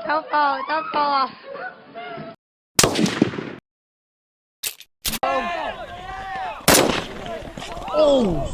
Don't fall. Don't fall off. Oh!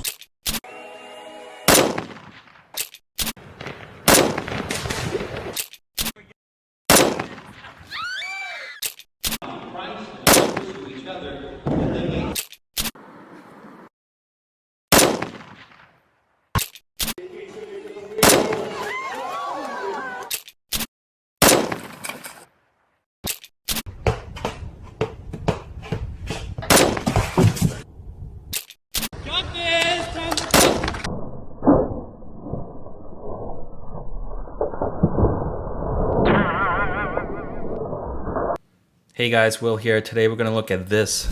Hey guys, Will here. Today we're going to look at this,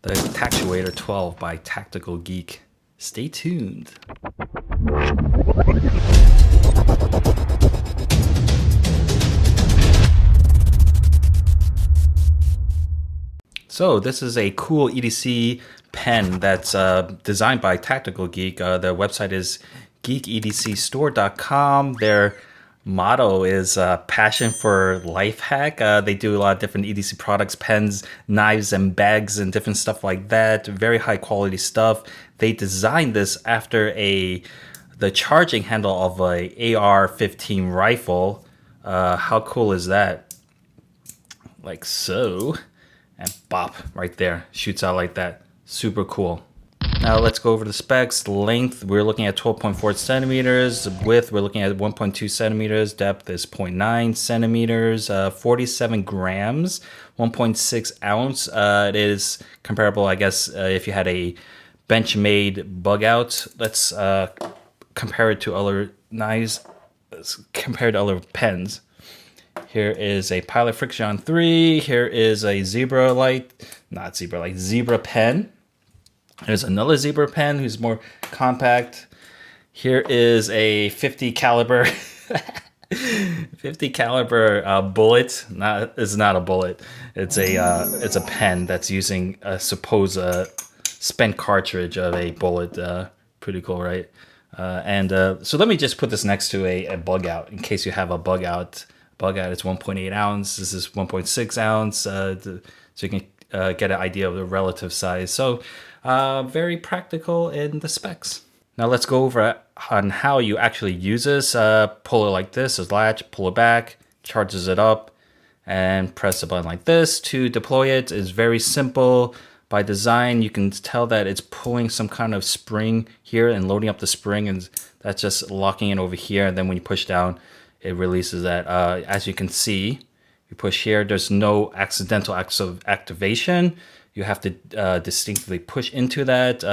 the TAcuator12 by Tactical Geek. Stay tuned. So this is a cool EDC pen that's designed by Tactical Geek. The website is geekedcstore.com. Their motto is passion for life hack. They do a lot of different EDC products, pens, knives, and bags, and different stuff like that. Very high quality stuff. They designed this after the charging handle of a AR-15 rifle. How cool is that? Like so. And bop, right there. Shoots out like that. Super cool. Now let's go over the specs. Length, we're looking at 12.4 centimeters. Width, we're looking at 1.2 centimeters. Depth is 0.9 centimeters. 47 grams, 1.6 ounce. It is comparable, I guess, if you had a Benchmade bug out. Let's compare it to other knives. Let's compare it to other pens. Here is a Pilot Friction 3. Here is a Zebra pen. There's another Zebra pen who's more compact. Here is a 50 caliber 50 caliber bullet. It's not a bullet. It's a pen that's using a supposed spent cartridge of a bullet. Pretty cool, right? So let me just put this next to a bug out in case you have a bug out. Bug out is 1.8 ounce. This is 1.6 ounce. So you can get an idea of the relative size. So very practical in the specs. Now let's go over on how you actually use this. Pull it like this, as latch, pull it back, charges it up, and press the button like this to deploy it. It's very simple. By design, you can tell that it's pulling some kind of spring here and loading up the spring, and that's just locking it over here. And then when you push down, it releases that. As you can see, you push here, there's no accidental activation. You have to distinctly push into that.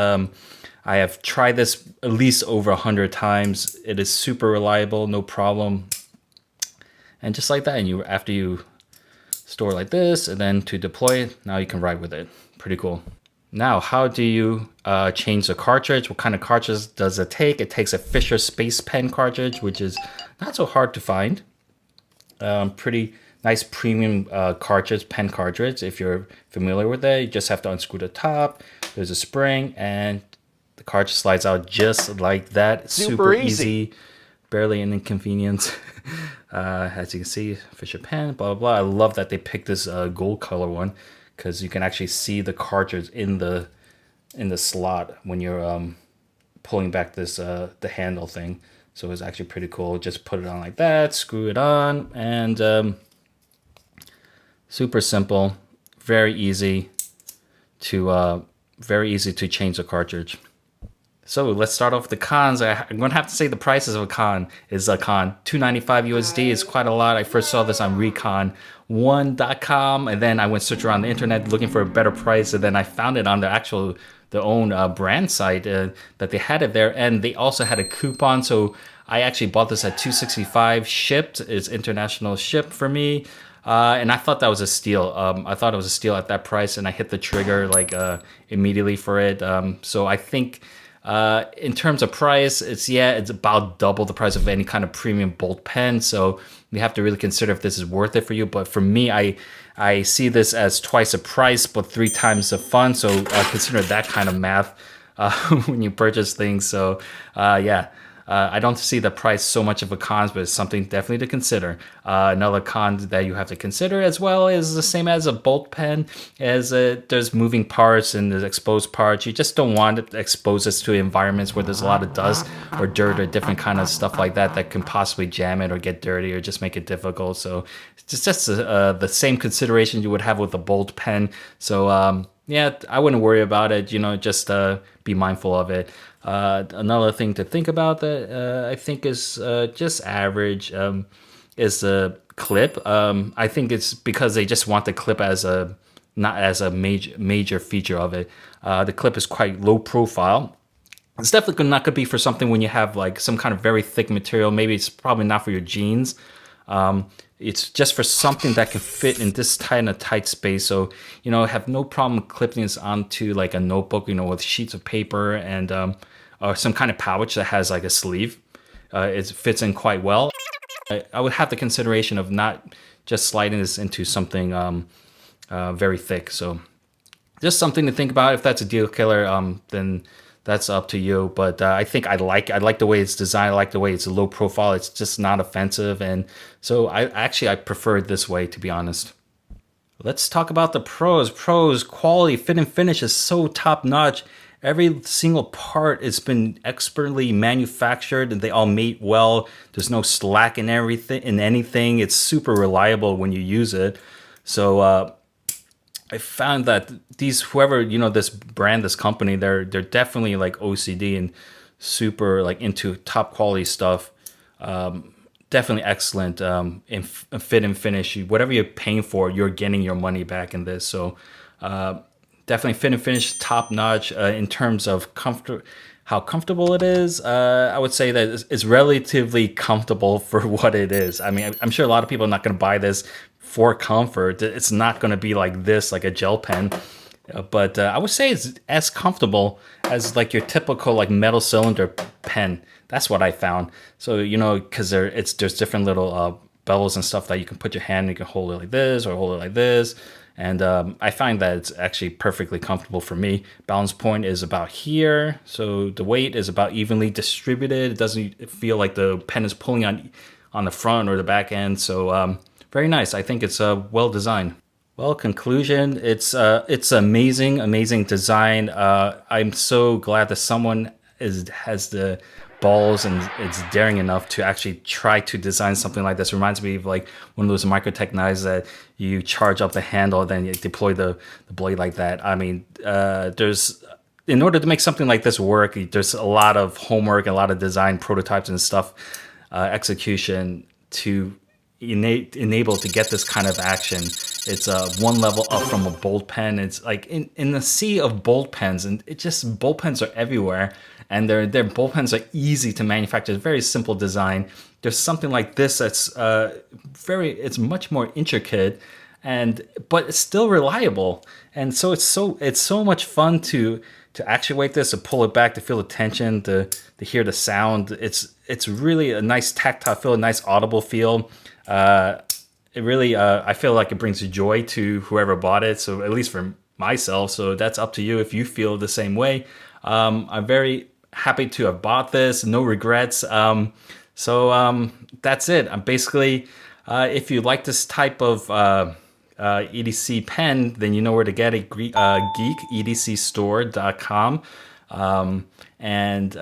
I have tried this at least over 100 times. It is super reliable, no problem. And just like that, and after you store like this, and then to deploy it, now you can ride with it. Pretty cool. Now, how do you change the cartridge? What kind of cartridge does it take? It takes a Fisher Space Pen cartridge, which is not so hard to find. Pretty nice premium pen cartridge. If you're familiar with it, you just have to unscrew the top. There's a spring, and the cartridge slides out just like that. Super easy. Barely an inconvenience. As you can see, Fisher pen, blah, blah, blah. I love that they picked this gold color one, because you can actually see the cartridge in the slot when you're pulling back this the handle thing. So it's actually pretty cool. Just put it on like that, screw it on, and super simple, very easy to change the cartridge. So let's start off with the cons. I'm gonna have to say the prices of a con is $295 USD is quite a lot. I first saw this on recon1.com, and then I went search around the internet looking for a better price, and then I found it on their own brand site that they had it there, and they also had a coupon. So I actually bought this at $265 shipped. It's international ship for me. And I thought that was a steal. I thought it was a steal at that price, and I hit the trigger immediately for it. So I think in terms of price, it's about double the price of any kind of premium bolt pen. So you have to really consider if this is worth it for you. But for me, I see this as twice the price, but 3 times the fun. So consider that kind of math when you purchase things. So yeah. I don't see the price so much of a con, but it's something definitely to consider. Another con that you have to consider as well is the same as a bolt pen, as there's moving parts and there's exposed parts. You just don't want to expose this to environments where there's a lot of dust or dirt or different kind of stuff like that that can possibly jam it or get dirty or just make it difficult. So it's just the same consideration you would have with a bolt pen. So yeah, I wouldn't worry about it. Just be mindful of it. Another thing to think about that I think is just average is the clip. I think it's because they just want the clip as not as a major feature of it. The clip is quite low profile. It's definitely not going to be for something when you have like some kind of very thick material. Maybe it's probably not for your jeans. It's just for something that can fit in this tight space. So, have no problem clipping this onto like a notebook, with sheets of paper and or some kind of pouch that has like a sleeve. It fits in quite well. I would have the consideration of not just sliding this into something very thick. So just something to think about. If that's a deal killer, then that's up to you. But I think I like the way it's designed. I like the way it's low profile. It's just not offensive. And so I prefer it this way, to be honest. Let's talk about the pros. Quality, fit and finish is so top notch. Every single part has been expertly manufactured and they all mate well. There's no slack in anything. It's super reliable when you use it. So I found that whoever, this brand, this company, they're definitely like OCD and super like into top quality stuff. Definitely excellent in fit and finish. Whatever you're paying for, you're getting your money back in this. So definitely fit and finish, top notch. In terms of how comfortable it is, I would say that it's relatively comfortable for what it is. I mean, I'm sure a lot of people are not going to buy this for comfort. It's not going to be like this, like a gel pen. But I would say it's as comfortable as like your typical like metal cylinder pen. That's what I found. So, because there's different little bells and stuff that you can put your hand, you can hold it like this or hold it like this. And I find that it's actually perfectly comfortable for me. Balance point is about here. So the weight is about evenly distributed. It doesn't feel like the pen is pulling on the front or the back end. So very nice. I think it's well designed. Well, conclusion, it's amazing design. I'm so glad that someone has the balls and it's daring enough to actually try to design something like this. It reminds me of like one of those Microtech knives that you charge up the handle, then you deploy the blade like that. I mean, in order to make something like this work, there's a lot of homework, a lot of design prototypes and stuff, execution to enable to get this kind of action. It's one level up from a bolt pen. It's like in the sea of bolt pens, and bolt pens are everywhere, and their bolt pens are easy to manufacture. It's very simple design. There's something like this that's it's much more intricate, but it's still reliable, and so it's so much fun to actuate this, to pull it back, to feel the tension, to hear the sound. It's really a nice tactile feel, a nice audible feel. It really, I feel like it brings joy to whoever bought it. So at least for myself. So that's up to you if you feel the same way. I'm very happy to have bought this. No regrets. So that's it. I'm basically, if you like this type of EDC pen, then you know where to get it. GeekEDCstore.com. And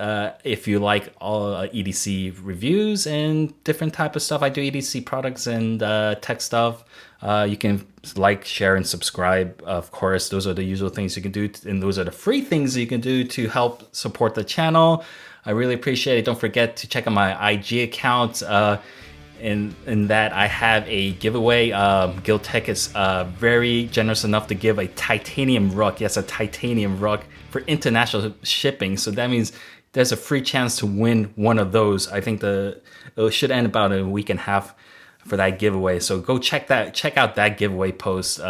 if you like all EDC reviews and different type of stuff, I do EDC products and tech stuff. You can like, share, and subscribe. Of course, those are the usual things you can do, and those are the free things you can do to help support the channel. I really appreciate it. Don't forget to check out my IG account. In that I have a giveaway. Gil-Tek is very generous enough to give a titanium RUK, yes, a titanium RUK for international shipping. So that means there's a free chance to win one of those. I think it should end about a week and a half for that giveaway. So go check out that giveaway post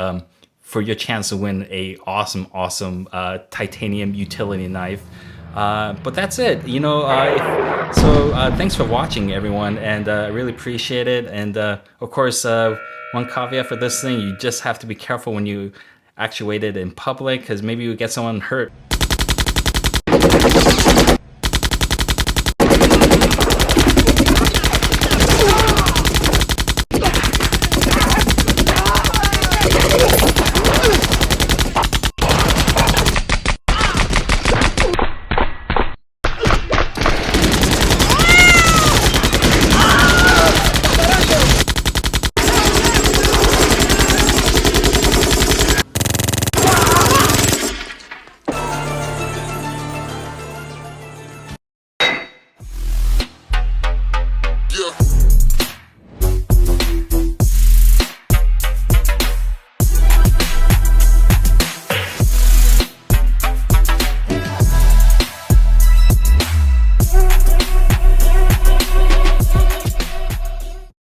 for your chance to win a awesome titanium utility knife. But that's it, thanks for watching, everyone, and I really appreciate it. And of course, one caveat for this thing, you just have to be careful when you actuate it in public, because maybe you get someone hurt.